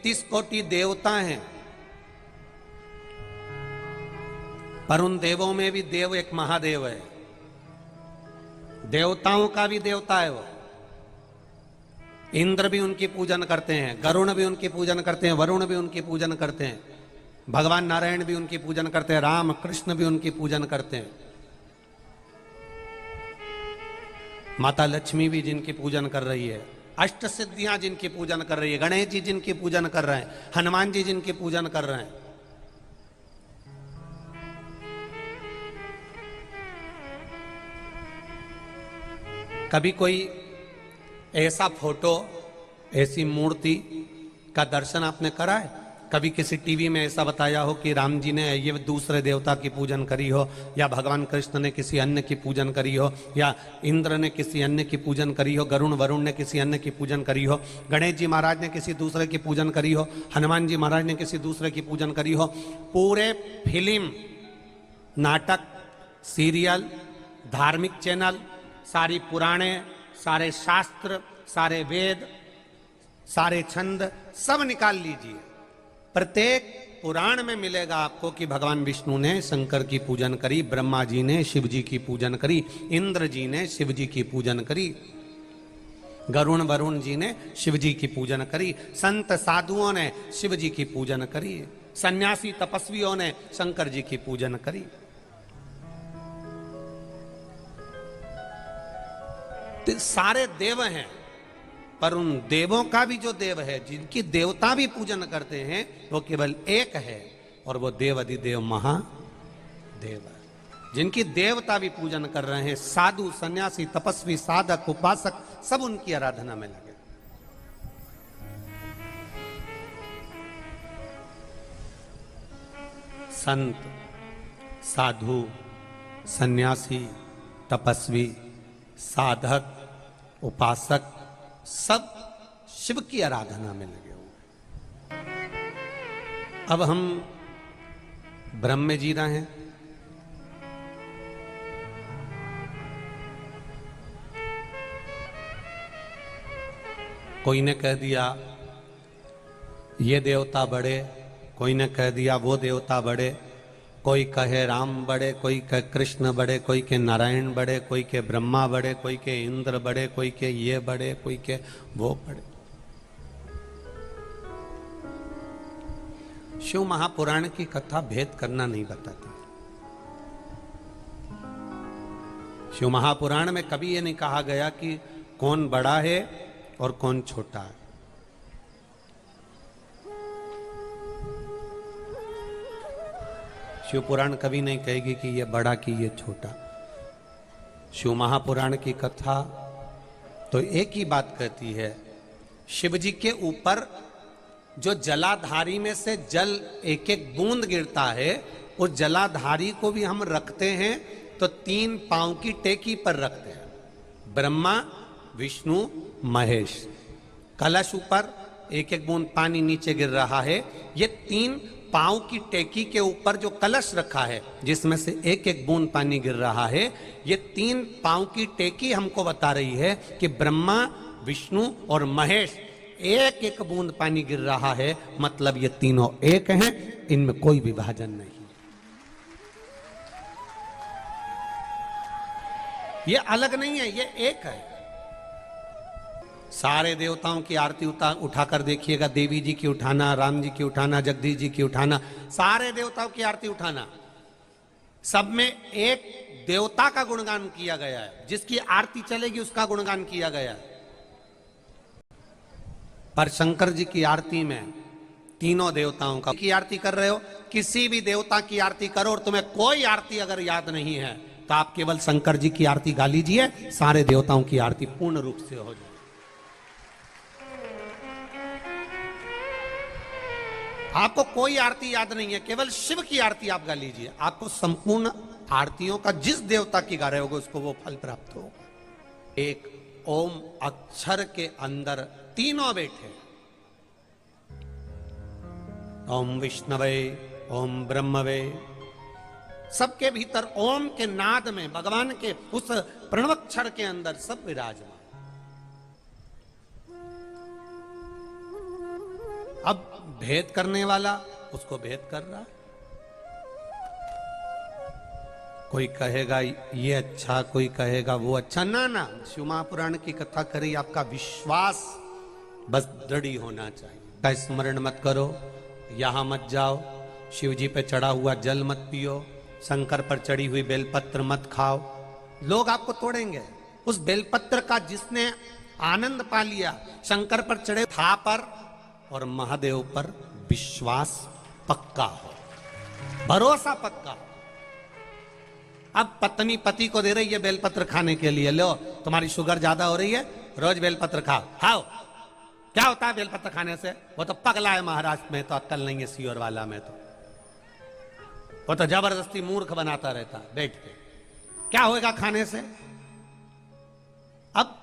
33 कोटि देवता हैं, पर उन देवों में भी देव एक महादेव है। देवताओं का भी देवता है वो। इंद्र भी उनकी पूजन करते हैं, गरुण भी उनकी पूजन करते हैं, वरुण भी उनकी पूजन करते हैं, भगवान नारायण भी उनकी पूजन करते हैं, राम कृष्ण भी उनकी पूजन करते हैं, माता लक्ष्मी भी जिनकी पूजन कर रही है, अष्ट सिद्धियां जिनकी पूजन कर रही है, गणेश जी जिनकी पूजन कर रहे हैं, हनुमान जी जिनकी पूजन कर रहे हैं। कभी कोई ऐसा फोटो, ऐसी मूर्ति का दर्शन आपने करा है? कभी किसी टीवी में ऐसा बताया हो कि राम जी ने ये दूसरे देवता की पूजन करी हो, या भगवान कृष्ण ने किसी अन्य की पूजन करी हो, या इंद्र ने किसी अन्य की पूजन करी हो, गरुण वरुण ने किसी अन्य की पूजन करी हो, गणेश जी महाराज ने किसी दूसरे की पूजन करी हो, हनुमान जी महाराज ने किसी दूसरे की पूजन करी हो? पूरे फिल्म, नाटक, सीरियल, धार्मिक चैनल, सारी पुराणे, सारे शास्त्र, सारे वेद, सारे छंद सब निकाल लीजिए। प्रत्येक पुराण में मिलेगा आपको कि भगवान विष्णु ने शंकर की पूजन करी, ब्रह्मा जी ने शिव जी की पूजन करी, इंद्र जी ने शिव जी की पूजन करी, गरुण वरुण जी ने शिव जी की पूजन करी, संत साधुओं ने शिव जी की पूजन करी, सन्यासी तपस्वियों ने शंकर जी की पूजन करी। तो सारे देव हैं, पर उन देवों का भी जो देव है, जिनकी देवता भी पूजन करते हैं, वो केवल एक है, और वो देव अधिदेव महादेव है। जिनकी देवता भी पूजन कर रहे हैं, साधु सन्यासी तपस्वी साधक उपासक सब उनकी आराधना में लगे। संत, साधु, सन्यासी, तपस्वी, साधक, उपासक सब शिव की आराधना में लगे हुए। अब हम ब्रह्म में जी रहे हैं। कोई ने कह दिया ये देवता बड़े, कोई ने कह दिया वो देवता बड़े, कोई कहे राम बड़े, कोई कहे कृष्ण बड़े, कोई के नारायण बड़े, कोई के ब्रह्मा बड़े, कोई के इंद्र बड़े, कोई के ये बड़े, कोई के वो बड़े। शिव महापुराण की कथा भेद करना नहीं बताती। शिव महापुराण में कभी ये नहीं कहा गया कि कौन बड़ा है और कौन छोटा है। शिव पुराण कभी नहीं कहेगी कि ये बड़ा कि ये छोटा। शिव महापुराण की कथा तो एक ही बात कहती है, शिव जी के ऊपर जो जलाधारी में से जल एक एक बूंद गिरता है, उस जलाधारी को भी हम रखते हैं तो 3 पांव की टेकी पर रखते हैं। ब्रह्मा, विष्णु, महेश। कलश ऊपर एक एक बूंद पानी नीचे गिर रहा है। ये 3 पांव की टेकी के ऊपर जो कलश रखा है, जिसमें से एक एक बूंद पानी गिर रहा है, ये 3 पांव की टेकी हमको बता रही है कि ब्रह्मा, विष्णु और महेश एक एक बूंद पानी गिर रहा है। मतलब ये तीनों एक हैं, इनमें कोई विभाजन नहीं। ये अलग नहीं है, ये एक है। सारे देवताओं की आरती उठाकर देखिएगा, देवी जी की उठाना, राम जी की उठाना, जगदीश जी की उठाना, सारे देवताओं की आरती उठाना, सब में एक देवता का गुणगान किया गया है। जिसकी आरती चलेगी उसका गुणगान किया गया है। पर शंकर जी की आरती में तीनों देवताओं का की आरती कर रहे हो। किसी भी देवता की आरती करो और तुम्हें कोई आरती अगर याद नहीं है तो आप केवल शंकर जी की आरती गा लीजिए, सारे देवताओं की आरती पूर्ण रूप से हो जाए। आपको कोई आरती याद नहीं है, केवल शिव की आरती आप गा लीजिए, आपको संपूर्ण आरतियों का जिस देवता की गा रहे होगे उसको वो फल प्राप्त होगा। एक ओम अक्षर के अंदर तीनों बैठे, ओम विष्णवे, ओम ब्रह्मवे, सबके भीतर ओम के नाद में भगवान के उस प्रणवाक्षर के अंदर सब विराजमान। अब भेद करने वाला उसको भेद कर रहा है। कोई कहेगा ये अच्छा, कोई कहेगा वो अच्छा। ना ना, शिव महापुराण की कथा करी, आपका विश्वास बस दृढ़ होना चाहिए। का स्मरण मत करो, यहां मत जाओ, शिव जी पे चढ़ा हुआ जल मत पियो, शंकर पर चढ़ी हुई बेलपत्र मत खाओ। लोग आपको तोड़ेंगे। उस बेलपत्र का जिसने आनंद पा लिया, शंकर पर चढ़े था पर और महादेव पर विश्वास पक्का हो, भरोसा पक्का हो। अब पत्नी पति को दे रही है बेलपत्र खाने के लिए, लो तुम्हारी शुगर ज्यादा हो रही है, रोज बेलपत्र खाओ। खाओ, क्या होता है बेलपत्र खाने से? वो तो पगला है महाराष्ट्र में, तो अक्कल नहीं है सीहोर वाला में, तो वो तो जबरदस्ती मूर्ख बनाता रहता बैठ के। क्या होएगा खाने से? अब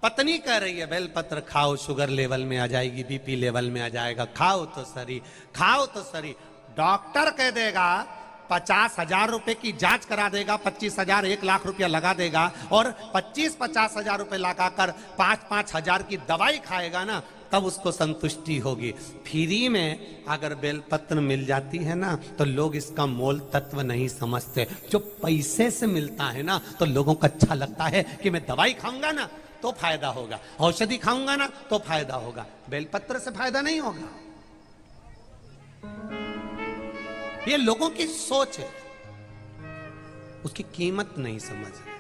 पत्नी कह रही है बेलपत्र खाओ, शुगर लेवल में आ जाएगी, बीपी लेवल में आ जाएगा, खाओ तो सही, खाओ तो सही। डॉक्टर कह देगा 50,000 रुपए की जांच करा देगा, 25,000 1 लाख रुपया लगा देगा, और 25-50 हजार रुपए लगाकर 5-5 हजार की दवाई खाएगा ना, तब उसको संतुष्टि होगी। फ्री में अगर बेलपत्र मिल जाती है ना, तो लोग इसका मोल तत्व नहीं समझते। जो पैसे से मिलता है ना, तो लोगों को अच्छा लगता है कि मैं दवाई खाऊंगा ना तो फायदा होगा, औषधि खाऊंगा ना तो फायदा होगा, बेलपत्र से फायदा नहीं होगा। ये लोगों की सोच है, उसकी कीमत नहीं समझ रहे।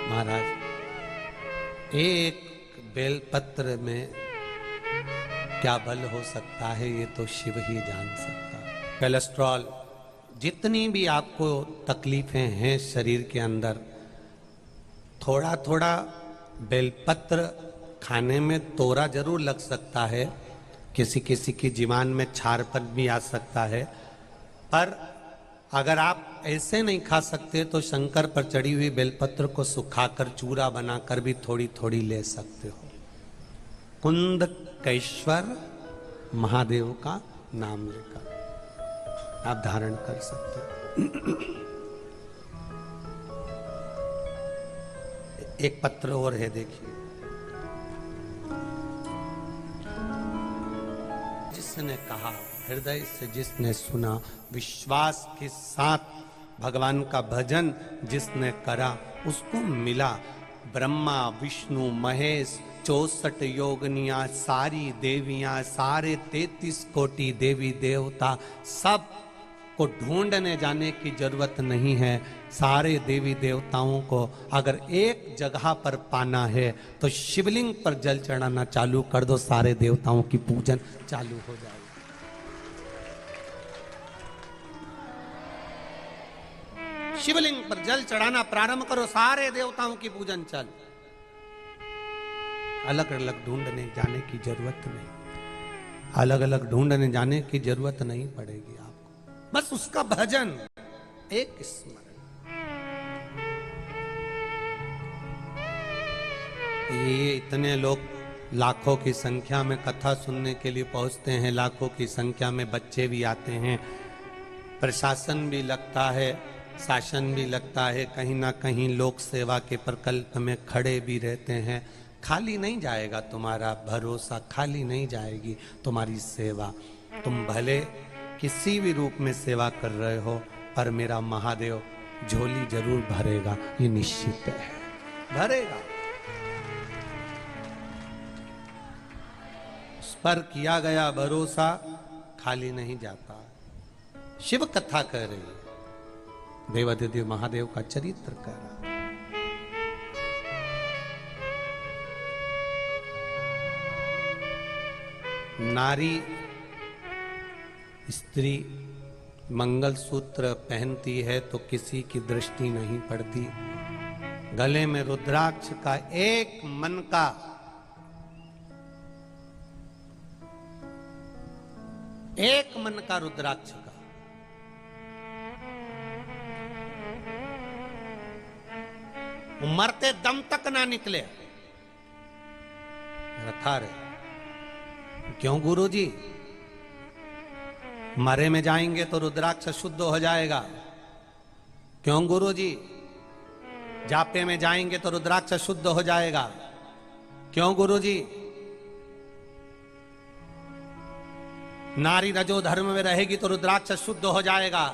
महाराज, एक बेलपत्र में क्या बल हो सकता है, ये तो शिव ही जान सकता है। कोलेस्ट्रॉल, जितनी भी आपको तकलीफें हैं शरीर के अंदर, थोड़ा थोड़ा बेलपत्र खाने में तोरा जरूर लग सकता है, किसी किसी की जीवान में छारपन भी आ सकता है, पर अगर आप ऐसे नहीं खा सकते तो शंकर पर चढ़ी हुई बेलपत्र को सुखाकर चूरा बनाकर भी थोड़ी थोड़ी ले सकते हो। कुंदकेश्वर महादेव का नाम लेकर आप धारण कर सकते हो। एक पत्र और है, देखिए। जिसने कहा, हृदय से जिसने सुना, विश्वास के साथ भगवान का भजन जिसने करा, उसको मिला ब्रह्मा विष्णु महेश 64 योगनियां, सारी देवियां, सारे 33 कोटि देवी देवता, सब को ढूंढने जाने की जरूरत नहीं है। सारे देवी देवताओं को अगर एक जगह पर पाना है तो शिवलिंग पर जल चढ़ाना चालू कर दो, सारे देवताओं की पूजन चालू हो जाएगी। शिवलिंग पर जल चढ़ाना प्रारंभ करो, सारे देवताओं की पूजन चल। अलग अलग ढूंढने जाने की जरूरत नहीं, अलग अलग ढूंढने जाने की जरूरत नहीं पड़ेगी आपको, बस उसका भजन, एक स्मरण। ये इतने लोग लाखों की संख्या में कथा सुनने के लिए पहुंचते हैं, लाखों की संख्या में बच्चे भी आते हैं, प्रशासन भी लगता है, शासन भी लगता है, कहीं ना कहीं लोक सेवा के प्रकल्प में खड़े भी रहते हैं। खाली नहीं जाएगा तुम्हारा भरोसा, खाली नहीं जाएगी तुम्हारी सेवा। तुम भले किसी भी रूप में सेवा कर रहे हो, पर मेरा महादेव झोली जरूर भरेगा, ये निश्चित है, भरेगा। उस पर किया गया भरोसा खाली नहीं जाता। शिव कथा कह रही है, देवादिदेव महादेव का चरित्र कह रहा। नारी स्त्री मंगलसूत्र पहनती है तो किसी की दृष्टि नहीं पड़ती। गले में रुद्राक्ष का एक मन का रुद्राक्ष का मरते दम तक ना निकले, रखा रहे। क्यों गुरुजी? मरे में जाएंगे तो रुद्राक्ष शुद्ध हो जाएगा। क्यों गुरुजी? जापे में जाएंगे तो रुद्राक्ष शुद्ध हो जाएगा। क्यों गुरुजी? नारी रजो धर्म में रहेगी तो रुद्राक्ष शुद्ध हो जाएगा।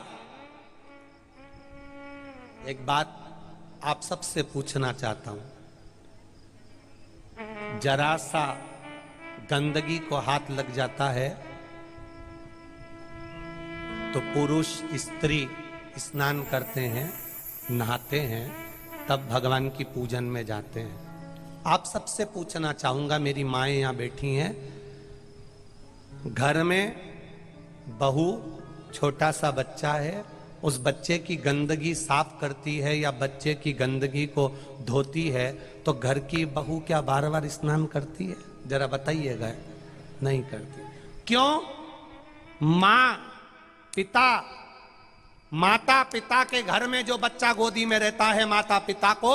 एक बात आप सबसे पूछना चाहता हूं, जरा सा गंदगी को हाथ लग जाता है तो पुरुष स्त्री स्नान करते हैं, नहाते हैं, तब भगवान की पूजन में जाते हैं। आप सबसे पूछना चाहूंगा, मेरी माएं यहां बैठी हैं, घर में बहू छोटा सा बच्चा है, उस बच्चे की गंदगी साफ करती है या बच्चे की गंदगी को धोती है, तो घर की बहू क्या बार बार स्नान करती है? जरा बताइएगा। नहीं करती। क्यों? मां पिता, माता पिता के घर में जो बच्चा गोदी में रहता है, माता पिता को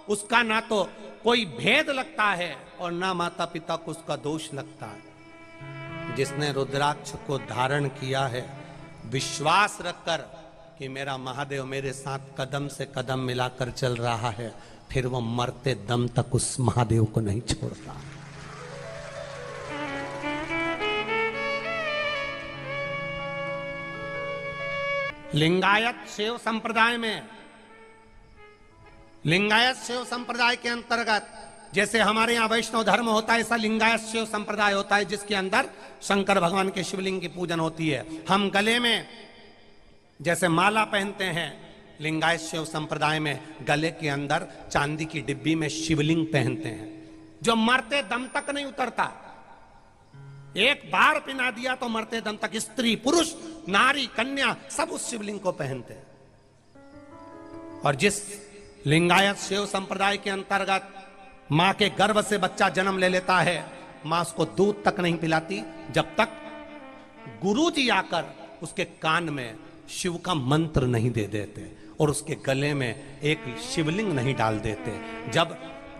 उसका ना तो कोई भेद लगता है और ना माता पिता को उसका दोष लगता है। जिसने रुद्राक्ष को धारण किया है, विश्वास रखकर कि मेरा महादेव मेरे साथ कदम से कदम मिलाकर चल रहा है, फिर वो मरते दम तक उस महादेव को नहीं छोड़ता। लिंगायत शैव संप्रदाय में, लिंगायत शैव संप्रदाय के अंतर्गत जैसे हमारे यहां वैष्णव धर्म होता है, ऐसा लिंगायत शैव संप्रदाय होता है जिसके अंदर शंकर भगवान के शिवलिंग की पूजन होती है। हम गले में जैसे माला पहनते हैं, लिंगायत शैव संप्रदाय में गले के अंदर चांदी की डिब्बी में शिवलिंग पहनते हैं, जो मरते दम तक नहीं उतरता। एक बार पिना दिया तो मरते दम तक स्त्री पुरुष नारी कन्या सब उस शिवलिंग को पहनते हैं। और जिस लिंगायत शैव संप्रदाय के अंतर्गत मां के गर्भ से बच्चा जन्म ले लेता है, मां उसको दूध तक नहीं पिलाती जब तक गुरुजी आकर उसके कान में शिव का मंत्र नहीं दे देते और उसके गले में एक शिवलिंग नहीं डाल देते। जब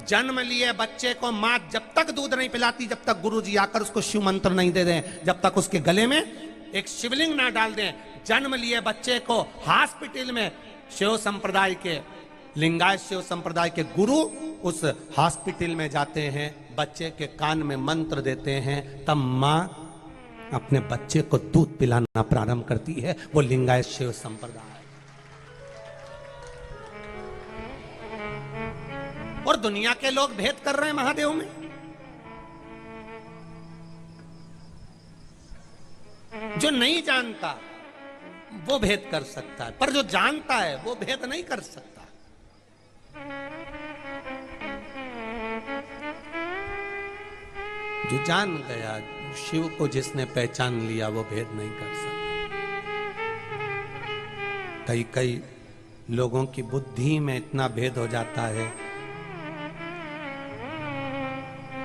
जन्म लिए बच्चे को मां जब तक दूध नहीं पिलाती, जब तक गुरुजी आकर उसको शिव मंत्र नहीं दे दें, जब तक उसके गले में एक शिवलिंग ना डाल दें। जन्म लिए बच्चे को हॉस्पिटल में शिव संप्रदाय के, लिंगायत शिव संप्रदाय के गुरु उस हॉस्पिटल में जाते हैं, बच्चे के कान में मंत्र देते हैं, तब मां अपने बच्चे को दूध पिलाना प्रारंभ करती है। वो लिंगायत शिव संप्रदाय। और दुनिया के लोग भेद कर रहे हैं महादेव में। जो नहीं जानता वो भेद कर सकता है, पर जो जानता है वो भेद नहीं कर सकता। जो जान गया, शिव को जिसने पहचान लिया, वो भेद नहीं कर सकता। कई कई लोगों की बुद्धि में इतना भेद हो जाता है।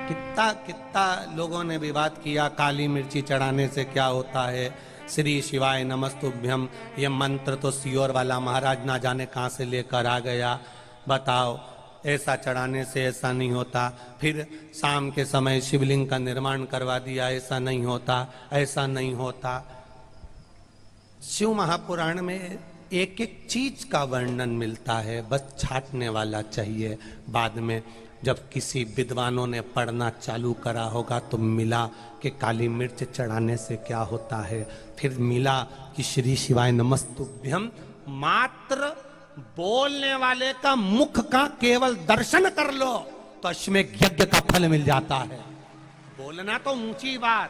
कितना कितना लोगों ने विवाद किया, काली मिर्ची चढ़ाने से क्या होता है, श्री शिवाय नमस्तुभ्यम, ये मंत्र तो सियोर वाला महाराज ना जाने कहां से लेकर आ गया। बताओ, ऐसा चढ़ाने से ऐसा नहीं होता। फिर शाम के समय शिवलिंग का निर्माण करवा दिया, ऐसा नहीं होता, ऐसा नहीं होता। शिव महापुराण में एक एक चीज का वर्णन मिलता है, बस छाटने वाला चाहिए। बाद में जब किसी विद्वानों ने पढ़ना चालू करा होगा तो मिला कि काली मिर्च चढ़ाने से क्या होता है। फिर मिला कि श्री शिवाय नमस्तुभ्यम मात्र बोलने वाले का मुख का केवल दर्शन कर लो तो अश्वमेध यज्ञ का फल मिल जाता है। बोलना तो ऊंची बात,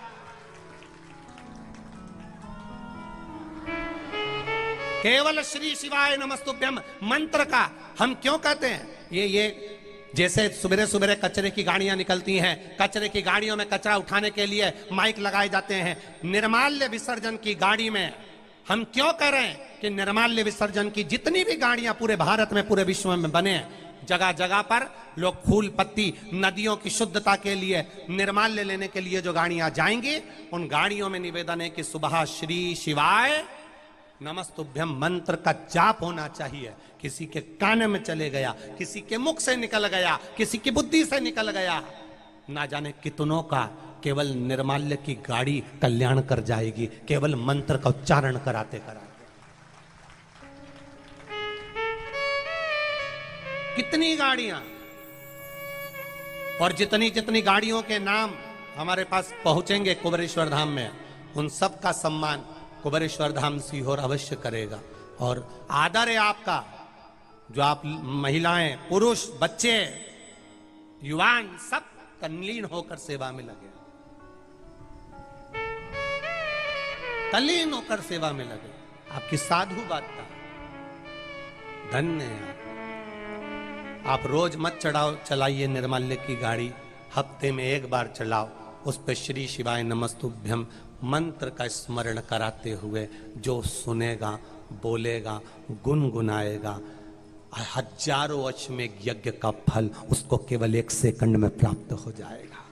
केवल श्री शिवाय नमस्तुभ्यम मंत्र का हम क्यों कहते हैं? ये जैसे सुबह सुबह कचरे की गाड़ियां निकलती हैं, कचरे की गाड़ियों में कचरा उठाने के लिए माइक लगाए जाते हैं। निर्माल्य विसर्जन की गाड़ी में हम क्यों कह रहे हैं कि निर्माल्य विसर्जन की जितनी भी गाड़ियां पूरे भारत में, पूरे विश्व में बने, जगह जगह पर लोग फूल पत्ती, नदियों की शुद्धता के लिए, निर्माल्य लेने के लिए जो गाड़ियां जाएंगी, उन गाड़ियों में निवेदन है कि सुबह श्री शिवाय नमस्तुभ्यम मंत्र का जाप होना चाहिए। किसी के कान में चले गया, किसी के मुख से निकल गया, किसी की बुद्धि से निकल गया, ना जाने कितनों का केवल निर्माल्य की गाड़ी कल्याण कर जाएगी, केवल मंत्र का उच्चारण कराते कराते। कितनी गाड़ियां, और जितनी जितनी गाड़ियों के नाम हमारे पास पहुंचेंगे कुबेरेश्वर धाम में, उन सब का सम्मान कुबेरेश्वर धाम सीहोर अवश्य करेगा। और आदर है आपका, जो आप महिलाएं, पुरुष, बच्चे, युवान सब तल्लीन होकर सेवा में लगे, तल्लीन होकर सेवा में लगे। आपकी साधु बात का धन्य है। आप रोज मत चलाइए निर्माल्य की गाड़ी, हफ्ते में एक बार चलाओ, उस पर श्री शिवाय नमस्तुभ्यम मंत्र का स्मरण कराते हुए जो सुनेगा, बोलेगा, गुनगुनाएगा, हजारों अश्वमेघ यज्ञ का फल उसको केवल 1 सेकंड में प्राप्त हो जाएगा।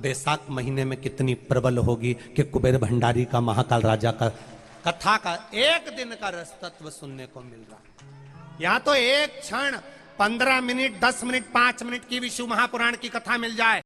बैसाख महीने में कितनी प्रबल होगी कि कुबेर भंडारी का, महाकाल राजा का कथा का 1 दिन का रस तत्व सुनने को मिल रहा। यहां तो एक क्षण 15 मिनट, 10 मिनट, 5 मिनट की विष्णु महापुराण की कथा मिल जाए,